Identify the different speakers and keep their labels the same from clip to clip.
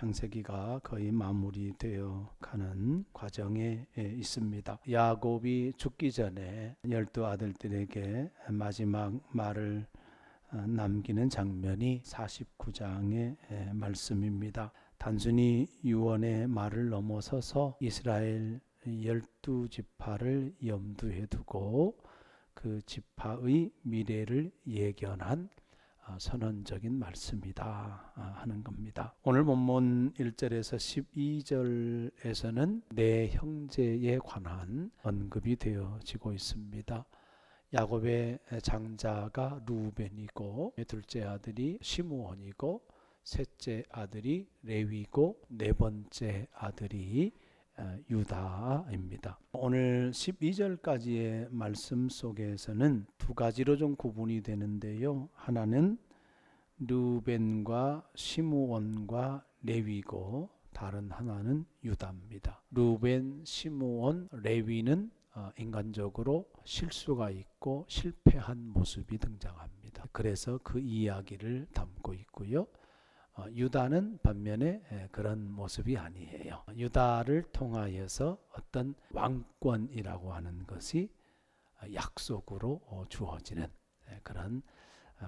Speaker 1: 창세기가 거의 마무리되어 가는 과정에 있습니다. 야곱이 죽기 전에 12아들들에게 마지막 말을 남기는 장면이 49장의 말씀입니다. 단순히 유언의 말을 넘어서서 이스라엘 12지파를 염두에 두고 그 지파의 미래를 예견한 선언적인 말씀이다 하는 겁니다. 오늘 본문 1절에서 12절에서는 네 형제에 관한 언급이 되어지고 있습니다. 야곱의 장자가 루벤이고 둘째 아들이 시므온이고 셋째 아들이 레위고 네 번째 아들이 유다입니다. 오늘 12절까지의 말씀 속에서는 두 가지로 좀 구분이 되는데요. 하나는 루벤과 시므온과 레위고 다른 하나는 유다입니다. 루벤, 시므온, 레위는 인간적으로 실수가 있고 실패한 모습이 등장합니다. 그래서 그 이야기를 담고 있고요. 유다는 반면에 그런 모습이 아니에요. 유다를 통하여서 어떤 왕권이라고 하는 것이 약속으로 주어지는 그런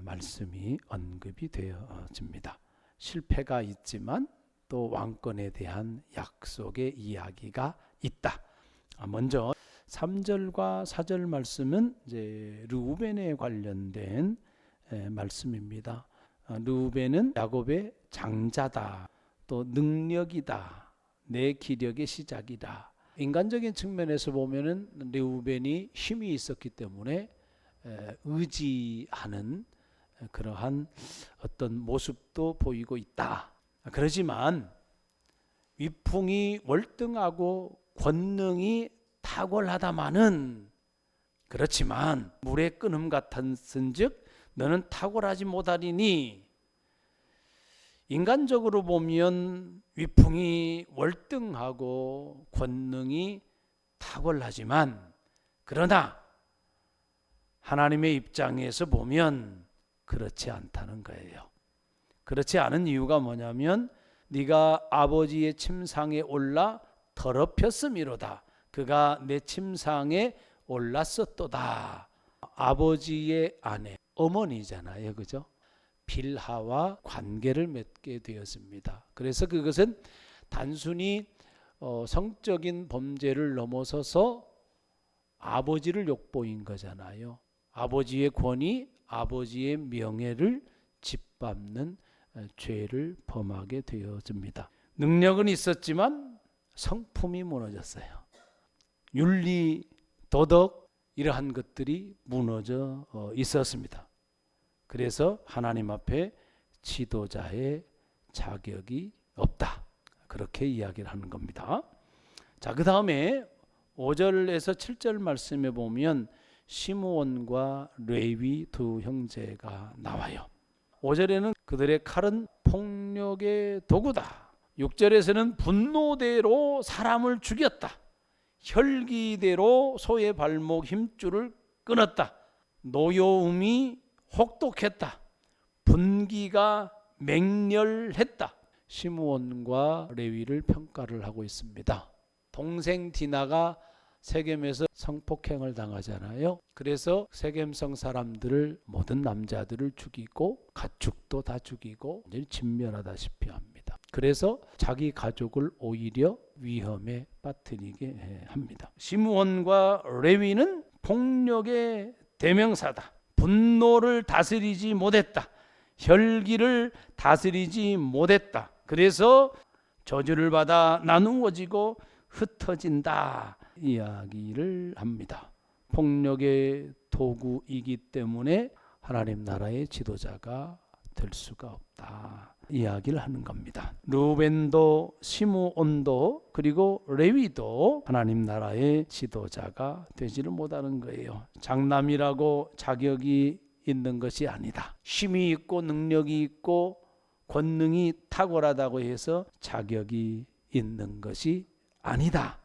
Speaker 1: 말씀이 언급이 되어집니다. 실패가 있지만 또 왕권에 대한 약속의 이야기가 있다. 먼저 3절과 4절 말씀은 이제 르우벤에 관련된 말씀입니다. 르우벤은 야곱의 장자다, 또 능력이다, 내 기력의 시작이다. 인간적인 측면에서 보면은 르우벤이 힘이 있었기 때문에 의지하는 그러한 어떤 모습도 보이고 있다. 그렇지만 위풍이 월등하고 권능이 탁월하다마는 그렇지만 물의 끓음 같았은즉 너는 탁월하지 못하리니, 인간적으로 보면 위풍이 월등하고 권능이 탁월하지만 그러나 하나님의 입장에서 보면 그렇지 않다는 거예요. 그렇지 않은 이유가 뭐냐면 네가 아버지의 침상에 올라 더럽혔음이로다. 그가 내 침상에 올랐었도다. 아버지의 아내, 어머니잖아요, 그죠? 빌하와 관계를 맺게 되었습니다. 그래서 그것은 단순히 성적인 범죄를 넘어서서 아버지를 욕보인 거잖아요. 아버지의 권위, 아버지의 명예를 짓밟는 죄를 범하게 되어집니다. 능력은 있었지만 성품이 무너졌어요. 윤리, 도덕 이러한 것들이 무너져 있었습니다. 그래서 하나님 앞에 지도자의 자격이 없다. 그렇게 이야기를 하는 겁니다. 자, 그 다음에 5절에서 7절 말씀에 보면 시므온과 레위 두 형제가 나와요. 5절에는 그들의 칼은 폭력의 도구다. 6절에서는 분노대로 사람을 죽였다. 혈기대로 소의 발목 힘줄을 끊었다. 노여움이 혹독했다. 분기가 맹렬했다. 시므온과 레위를 평가를 하고 있습니다. 동생 디나가 세겜에서 성폭행을 당하잖아요. 그래서 세겜성 사람들을, 모든 남자들을 죽이고 가축도 다 죽이고 진멸하다시피 합니다. 그래서 자기 가족을 오히려 위험에 빠뜨리게 합니다. 시므온과 레위는 폭력의 대명사다. 분노를 다스리지 못했다. 혈기를 다스리지 못했다. 그래서 저주를 받아 나누어지고 흩어진다 이야기를 합니다. 폭력의 도구이기 때문에 하나님 나라의 지도자가 될 수가 없다 이야기를 하는 겁니다. 루벤도 시므온도 그리고 레위도 하나님 나라의 지도자가 되지를 못하는 거예요. 장남이라고 자격이 있는 것이 아니다. 힘이 있고 능력이 있고 권능이 탁월하다고 해서 자격이 있는 것이 아니다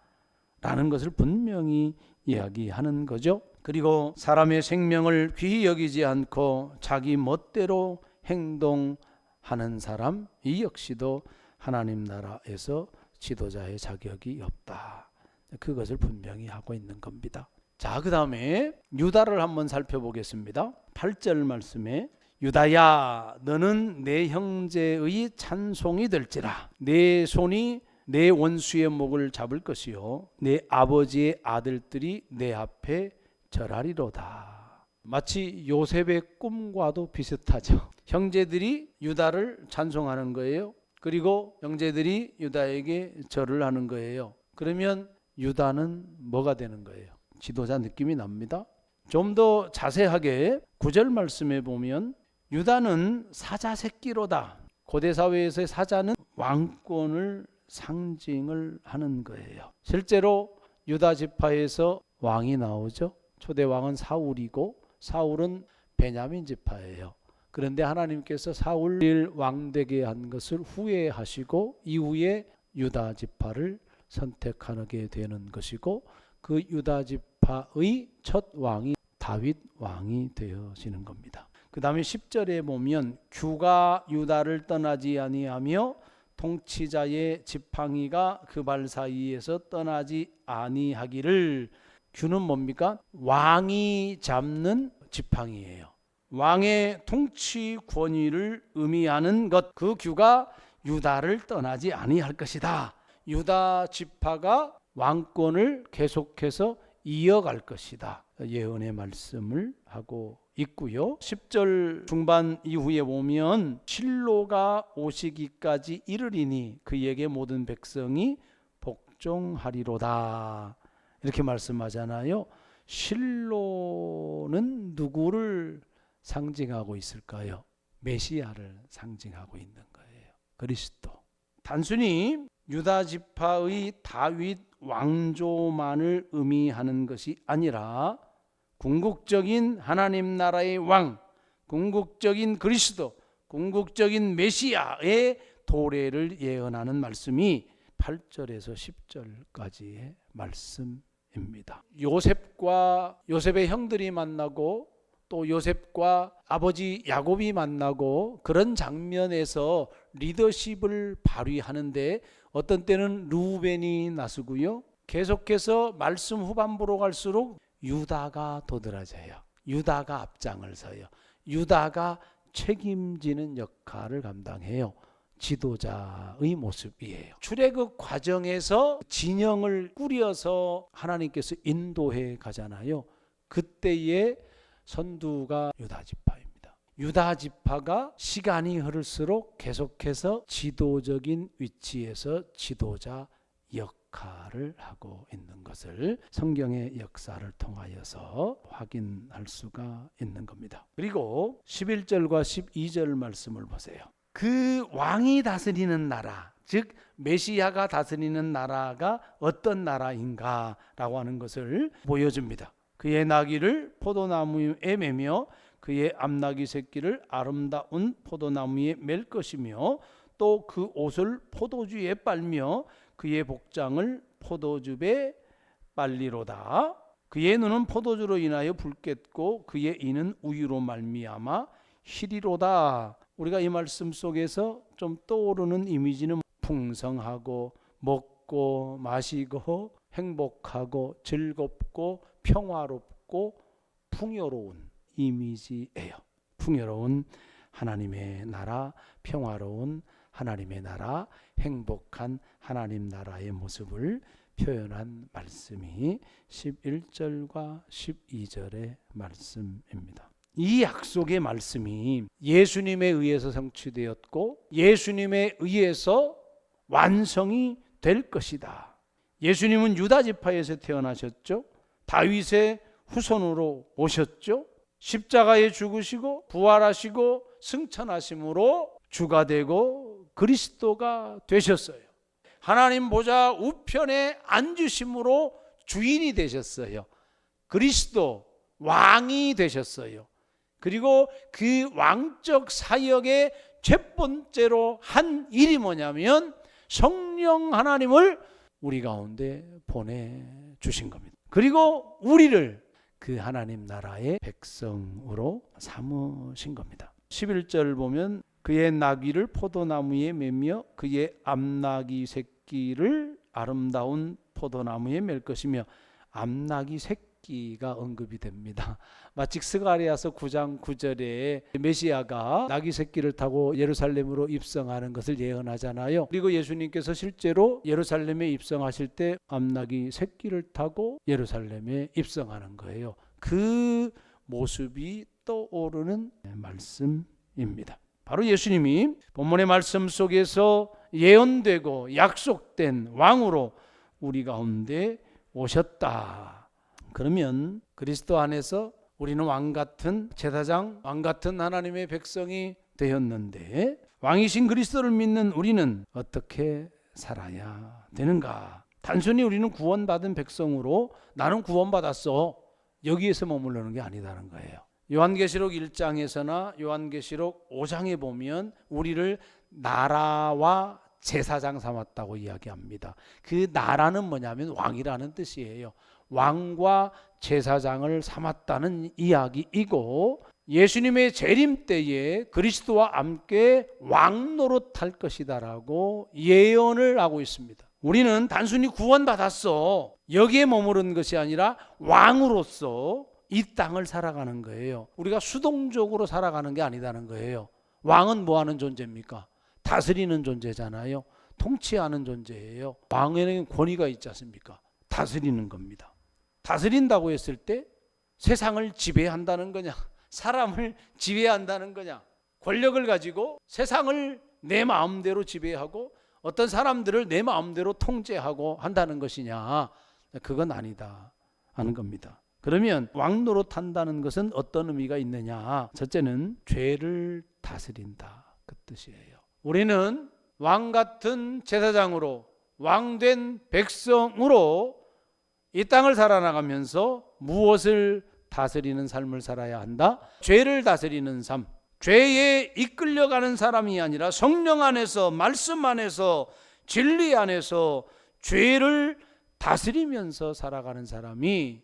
Speaker 1: 라는 것을 분명히 이야기하는 거죠. 그리고 사람의 생명을 귀히 여기지 않고 자기 멋대로 행동하는 사람, 이 역시도 하나님 나라에서 지도자의 자격이 없다. 그것을 분명히 하고 있는 겁니다. 자, 그 다음에 유다를 한번 살펴보겠습니다. 8절 말씀에 유다야 너는 내 형제의 찬송이 될지라. 내 손이 내 원수의 목을 잡을 것이요 내 아버지의 아들들이 내 앞에 절하리로다. 마치 요셉의 꿈과도 비슷하죠. 형제들이 유다를 찬송하는 거예요. 그리고 형제들이 유다에게 절을 하는 거예요. 그러면 유다는 뭐가 되는 거예요? 지도자 느낌이 납니다. 좀 더 자세하게 9절 말씀에 보면 유다는 사자 새끼로다. 고대 사회에서의 사자는 왕권을 상징을 하는 거예요. 실제로 유다 지파에서 왕이 나오죠. 초대 왕은 사울이고 사울은 베냐민 지파예요. 그런데 하나님께서 사울을 왕되게 한 것을 후회하시고 이후에 유다 지파를 선택하게 되는 것이고 그 유다 지파의 첫 왕이 다윗 왕이 되어지는 겁니다. 그 다음에 10절에 보면 규가 유다를 떠나지 아니하며 통치자의 지팡이가 그 발 사이에서 떠나지 아니하기를. 규는 뭡니까? 왕이 잡는 지팡이예요. 왕의 통치 권위를 의미하는 것, 그 규가 유다를 떠나지 아니할 것이다. 유다 지파가 왕권을 계속해서 이어갈 것이다. 예언의 말씀을 하고 있고요. 10절 중반 이후에 보면 실로가 오시기까지 이르리니 그에게 모든 백성이 복종하리로다. 이렇게 말씀하잖아요. 실로는 누구를 상징하고 있을까요? 메시아를 상징하고 있는 거예요. 그리스도. 단순히 유다 지파의 다윗 왕조만을 의미하는 것이 아니라 궁극적인 하나님 나라의 왕, 궁극적인 그리스도, 궁극적인 메시아의 도래를 예언하는 말씀이 8절에서 10절까지의 말씀입니다. 요셉의 형들이 만나고 또 요셉과 아버지 야곱이 만나고 그런 장면에서 리더십을 발휘하는데 어떤 때는 루벤이 나서고요. 계속해서 말씀 후반부로 갈수록 유다가 도드라져요. 유다가 앞장을 서요. 유다가 책임지는 역할을 감당해요. 지도자의 모습이에요. 출애굽 과정에서 진영을 꾸려서 하나님께서 인도해 가잖아요. 그때의 선두가 유다 지파입니다. 유다 지파가 시간이 흐를수록 계속해서 지도적인 위치에서 지도자 역할을 하고 있는 것을 성경의 역사를 통하여서 확인할 수가 있는 겁니다. 그리고 11절과 12절 말씀을 보세요. 그 왕이 다스리는 나라, 즉 메시아가 다스리는 나라가 어떤 나라인가라고 하는 것을 보여줍니다. 그의 나귀를 포도나무에 매며 그의 암나귀 새끼를 아름다운 포도나무에 맬 것이며 또 그 옷을 포도주에 빨며 그의 복장을 포도즙에 빨리로다. 그의 눈은 포도주로 인하여 붉겠고 그의 이는 우유로 말미암아 희리로다. 우리가 이 말씀 속에서 좀 떠오르는 이미지는 풍성하고 먹고 마시고 행복하고 즐겁고 평화롭고 풍요로운 이미지예요. 풍요로운 하나님의 나라, 평화로운 하나님의 나라, 행복한 하나님 나라의 모습을 표현한 말씀이 11절과 12절의 말씀입니다. 이 약속의 말씀이 예수님에 의해서 성취되었고 예수님에 의해서 완성이 될 것이다. 예수님은 유다 지파에서 태어나셨죠. 다윗의 후손으로 오셨죠. 십자가에 죽으시고 부활하시고 승천하심으로 주가 되고 그리스도가 되셨어요. 하나님 보좌 우편에 앉으심으로 주인이 되셨어요. 그리스도 왕이 되셨어요. 그리고 그 왕적 사역의 첫 번째로 한 일이 뭐냐면 성령 하나님을 우리 가운데 보내주신 겁니다. 그리고 우리를 그 하나님 나라의 백성으로 삼으신 겁니다. 11절 보면 그의 나귀를 포도나무에 매며 그의 암나귀 새끼를 아름다운 포도나무에 맬 것이며, 암나귀 새끼가 언급이 됩니다. 마치 스가랴서 9장 9절에 메시아가 나귀 새끼를 타고 예루살렘으로 입성하는 것을 예언하잖아요. 그리고 예수님께서 실제로 예루살렘에 입성하실 때 암나귀 새끼를 타고 예루살렘에 입성하는 거예요. 그 모습이 떠오르는 말씀입니다. 바로 예수님이 본문의 말씀 속에서 예언되고 약속된 왕으로 우리 가운데 오셨다. 그러면 그리스도 안에서 우리는 왕같은 제사장, 왕같은 하나님의 백성이 되었는데, 왕이신 그리스도를 믿는 우리는 어떻게 살아야 되는가? 단순히 우리는 구원받은 백성으로 나는 구원받았어, 여기에서 머무르는 게 아니다는 거예요. 요한계시록 1장에서나 요한계시록 5장에 보면 우리를 나라와 제사장 삼았다고 이야기합니다. 그 나라는 뭐냐면 왕이라는 뜻이에요. 왕과 제사장을 삼았다는 이야기이고, 예수님의 재림 때에 그리스도와 함께 왕 노릇할 것이다라고 예언을 하고 있습니다. 우리는 단순히 구원받았어, 여기에 머무른 것이 아니라 왕으로서 이 땅을 살아가는 거예요. 우리가 수동적으로 살아가는 게 아니다는 거예요. 왕은 뭐 하는 존재입니까? 다스리는 존재잖아요. 통치하는 존재예요. 왕에는 권위가 있지 않습니까? 다스리는 겁니다. 다스린다고 했을 때 세상을 지배한다는 거냐, 사람을 지배한다는 거냐, 권력을 가지고 세상을 내 마음대로 지배하고 어떤 사람들을 내 마음대로 통제하고 한다는 것이냐, 그건 아니다 하는 겁니다. 그러면 왕 노릇한다는 것은 어떤 의미가 있느냐? 첫째는 죄를 다스린다, 그 뜻이에요. 우리는 왕 같은 제사장으로, 왕된 백성으로 이 땅을 살아나가면서 무엇을 다스리는 삶을 살아야 한다? 죄를 다스리는 삶. 죄에 이끌려가는 사람이 아니라 성령 안에서, 말씀 안에서, 진리 안에서 죄를 다스리면서 살아가는 사람이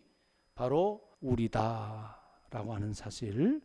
Speaker 1: 바로 우리다라고 하는 사실을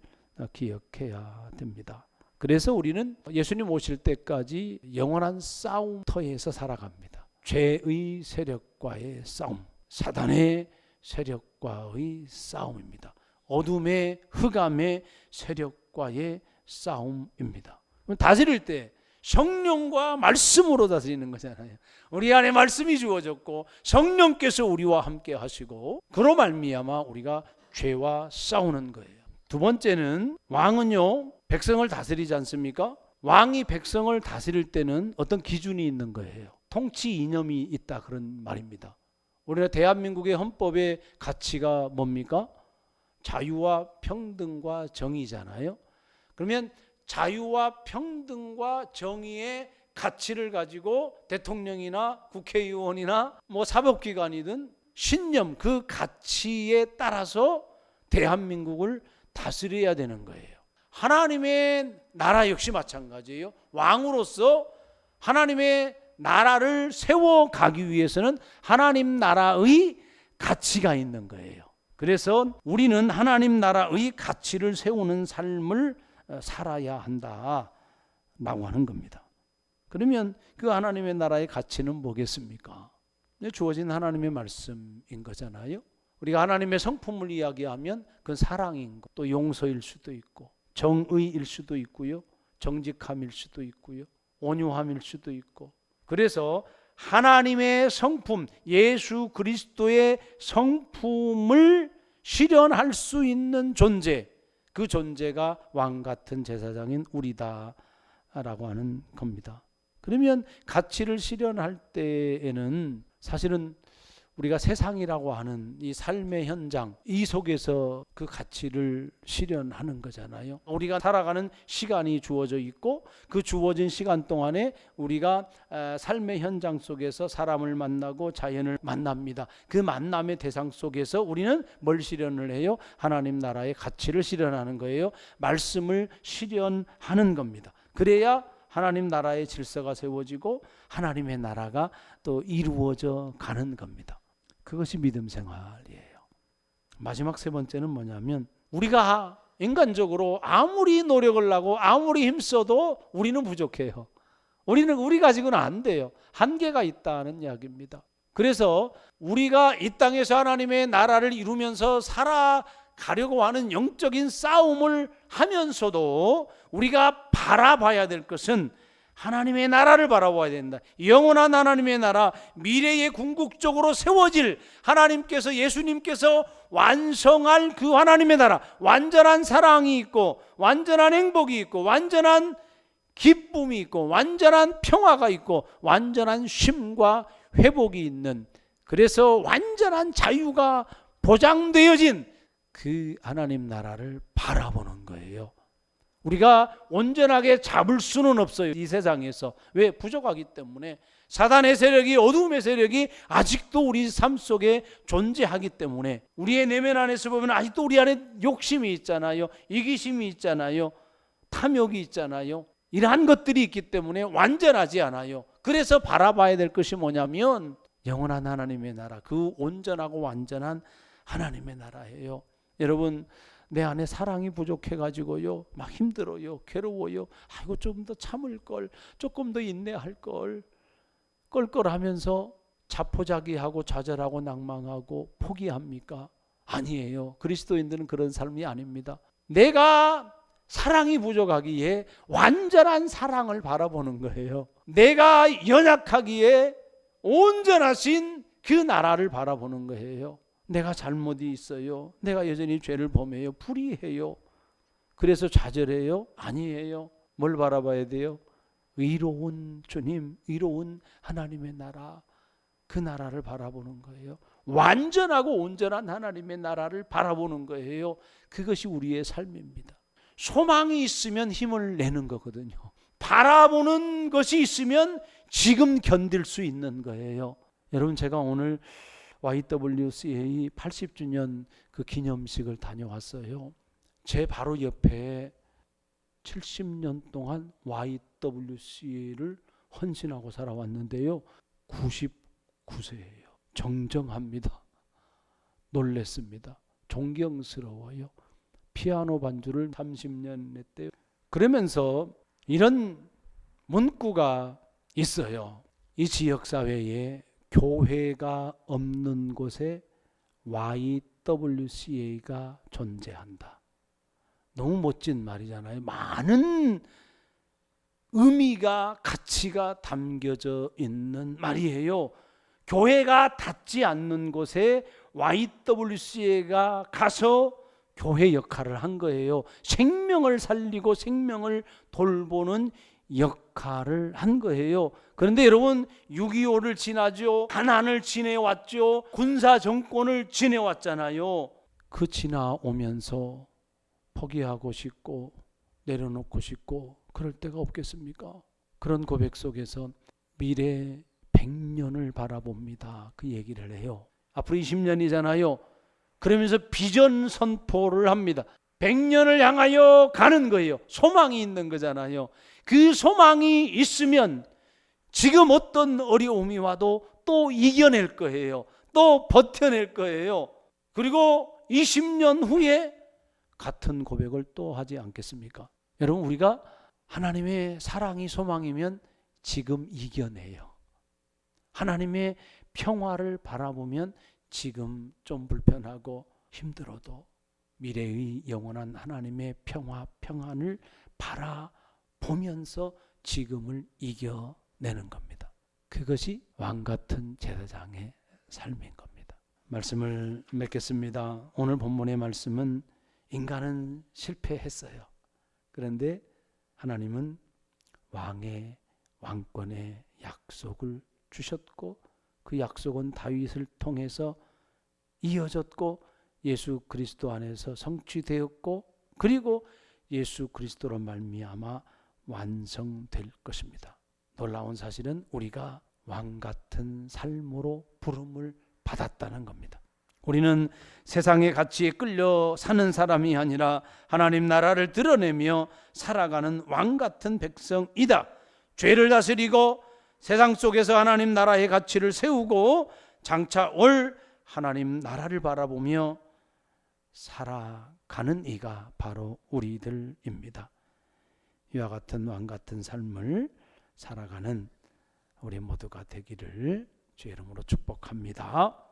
Speaker 1: 기억해야 됩니다. 그래서 우리는 예수님 오실 때까지 영원한 싸움터에서 살아갑니다. 죄의 세력과의 싸움, 사단의 세력과의 싸움입니다. 어둠의 흑암의 세력과의 싸움입니다. 다스릴 때 성령과 말씀으로 다스리는 거잖아요. 우리 안에 말씀이 주어졌고 성령께서 우리와 함께 하시고, 그로 말미암아 우리가 죄와 싸우는 거예요. 두 번째는 왕은요, 백성을 다스리지 않습니까? 왕이 백성을 다스릴 때는 어떤 기준이 있는 거예요. 통치 이념이 있다, 그런 말입니다. 우리가 대한민국의 헌법의 가치가 뭡니까? 자유와 평등과 정의잖아요. 그러면 자유와 평등과 정의의 가치를 가지고 대통령이나 국회의원이나 뭐 사법기관이든 신념, 그 가치에 따라서 대한민국을 다스려야 되는 거예요. 하나님의 나라 역시 마찬가지예요. 왕으로서 하나님의 나라를 세워가기 위해서는 하나님 나라의 가치가 있는 거예요. 그래서 우리는 하나님 나라의 가치를 세우는 삶을 살아야 한다라고 하는 겁니다. 그러면 그 하나님의 나라의 가치는 뭐겠습니까? 주어진 하나님의 말씀인 거잖아요. 우리가 하나님의 성품을 이야기하면 그건 사랑인 거, 또 용서일 수도 있고 정의일 수도 있고요, 정직함일 수도 있고요, 온유함일 수도 있고. 그래서 하나님의 성품, 예수 그리스도의 성품을 실현할 수 있는 존재, 그 존재가 왕 같은 제사장인 우리다라고 하는 겁니다. 그러면 가치를 실현할 때에는 사실은 우리가 세상이라고 하는 이 삶의 현장, 이 속에서 그 가치를 실현하는 거잖아요. 우리가 살아가는 시간이 주어져 있고 그 주어진 시간 동안에 우리가 삶의 현장 속에서 사람을 만나고 자연을 만납니다. 그 만남의 대상 속에서 우리는 뭘 실현을 해요? 하나님 나라의 가치를 실현하는 거예요. 말씀을 실현하는 겁니다. 그래야 하나님 나라의 질서가 세워지고 하나님의 나라가 또 이루어져 가는 겁니다. 그것이 믿음 생활이에요. 마지막 세 번째는 뭐냐면 우리가 인간적으로 아무리 노력을 하고 아무리 힘써도 우리는 부족해요. 우리 가지고는 안 돼요. 한계가 있다는 이야기입니다. 그래서 우리가 이 땅에서 하나님의 나라를 이루면서 살아가려고 하는 영적인 싸움을 하면서도 우리가 바라봐야 될 것은 하나님의 나라를 바라봐야 된다. 영원한 하나님의 나라, 미래에 궁극적으로 세워질 하나님께서, 예수님께서 완성할 그 하나님의 나라, 완전한 사랑이 있고 완전한 행복이 있고 완전한 기쁨이 있고 완전한 평화가 있고 완전한 쉼과 회복이 있는, 그래서 완전한 자유가 보장되어진 그 하나님 나라를 바라보는 거예요. 우리가 온전하게 잡을 수는 없어요. 이 세상에서. 왜? 부족하기 때문에. 사단의 세력이, 어둠의 세력이 아직도 우리 삶 속에 존재하기 때문에, 우리의 내면 안에서 보면 아직도 우리 안에 욕심이 있잖아요. 이기심이 있잖아요. 탐욕이 있잖아요. 이러한 것들이 있기 때문에 완전하지 않아요. 그래서 바라봐야 될 것이 뭐냐면 영원한 하나님의 나라, 그 온전하고 완전한 하나님의 나라예요. 여러분, 내 안에 사랑이 부족해가지고요, 막 힘들어요, 괴로워요. 아이고, 좀 더 참을 걸, 조금 더 인내할 걸, 껄껄하면서 자포자기하고 좌절하고 낭망하고 포기합니까? 아니에요. 그리스도인들은 그런 삶이 아닙니다. 내가 사랑이 부족하기에 완전한 사랑을 바라보는 거예요. 내가 연약하기에 온전하신 그 나라를 바라보는 거예요. 내가 잘못이 있어요. 내가 여전히 죄를 범해요. 불의해요. 그래서 좌절해요? 아니에요. 뭘 바라봐야 돼요? 의로운 주님, 의로운 하나님의 나라, 그 나라를 바라보는 거예요. 완전하고 온전한 하나님의 나라를 바라보는 거예요. 그것이 우리의 삶입니다. 소망이 있으면 힘을 내는 거거든요. 바라보는 것이 있으면 지금 견딜 수 있는 거예요. 여러분, 제가 오늘 YWCA 80주년 그 기념식을 다녀왔어요. 제 바로 옆에 70년 동안 YWCA를 헌신하고 살아왔는데요, 99세예요. 정정합니다. 놀랬습니다. 존경스러워요. 피아노 반주를 30년 했대요. 그러면서 이런 문구가 있어요. 이 지역사회에 교회가 없는 곳에 YWCA가 존재한다. 너무 멋진 말이잖아요. 많은 의미가, 가치가 담겨져 있는 말이에요. 교회가 닿지 않는 곳에 YWCA가 가서 교회 역할을 한 거예요. 생명을 살리고 생명을 돌보는 역할을 한 거예요. 그런데 여러분, 6.25를 지나죠. 가난을 지내왔죠. 군사 정권을 지내왔잖아요. 그 지나오면서 포기하고 싶고 내려놓고 싶고 그럴 때가 없겠습니까? 그런 고백 속에서 미래 100년을 바라봅니다. 그 얘기를 해요. 앞으로 20년이잖아요. 그러면서 비전 선포를 합니다. 100년을 향하여 가는 거예요. 소망이 있는 거잖아요. 그 소망이 있으면 지금 어떤 어려움이 와도 또 이겨낼 거예요. 또 버텨낼 거예요. 그리고 20년 후에 같은 고백을 또 하지 않겠습니까? 여러분, 우리가 하나님의 사랑이 소망이면 지금 이겨내요. 하나님의 평화를 바라보면 지금 좀 불편하고 힘들어도 미래의 영원한 하나님의 평화, 평안을 바라보면서 지금을 이겨내는 겁니다. 그것이 왕같은 제사장의 삶인 겁니다. 말씀을 맺겠습니다. 오늘 본문의 말씀은 인간은 실패했어요. 그런데 하나님은 왕의 왕권의 약속을 주셨고, 그 약속은 다윗을 통해서 이어졌고 예수 그리스도 안에서 성취되었고, 그리고 예수 그리스도로 말미암아 완성될 것입니다. 놀라운 사실은 우리가 왕같은 삶으로 부름을 받았다는 겁니다. 우리는 세상의 가치에 끌려 사는 사람이 아니라 하나님 나라를 드러내며 살아가는 왕같은 백성이다. 죄를 다스리고 세상 속에서 하나님 나라의 가치를 세우고 장차 올 하나님 나라를 바라보며 살아가는 가는 이가 바로 우리들입니다. 이와 같은 왕 같은 삶을 살아가는 우리 모두가 되기를 주의 이름으로 축복합니다.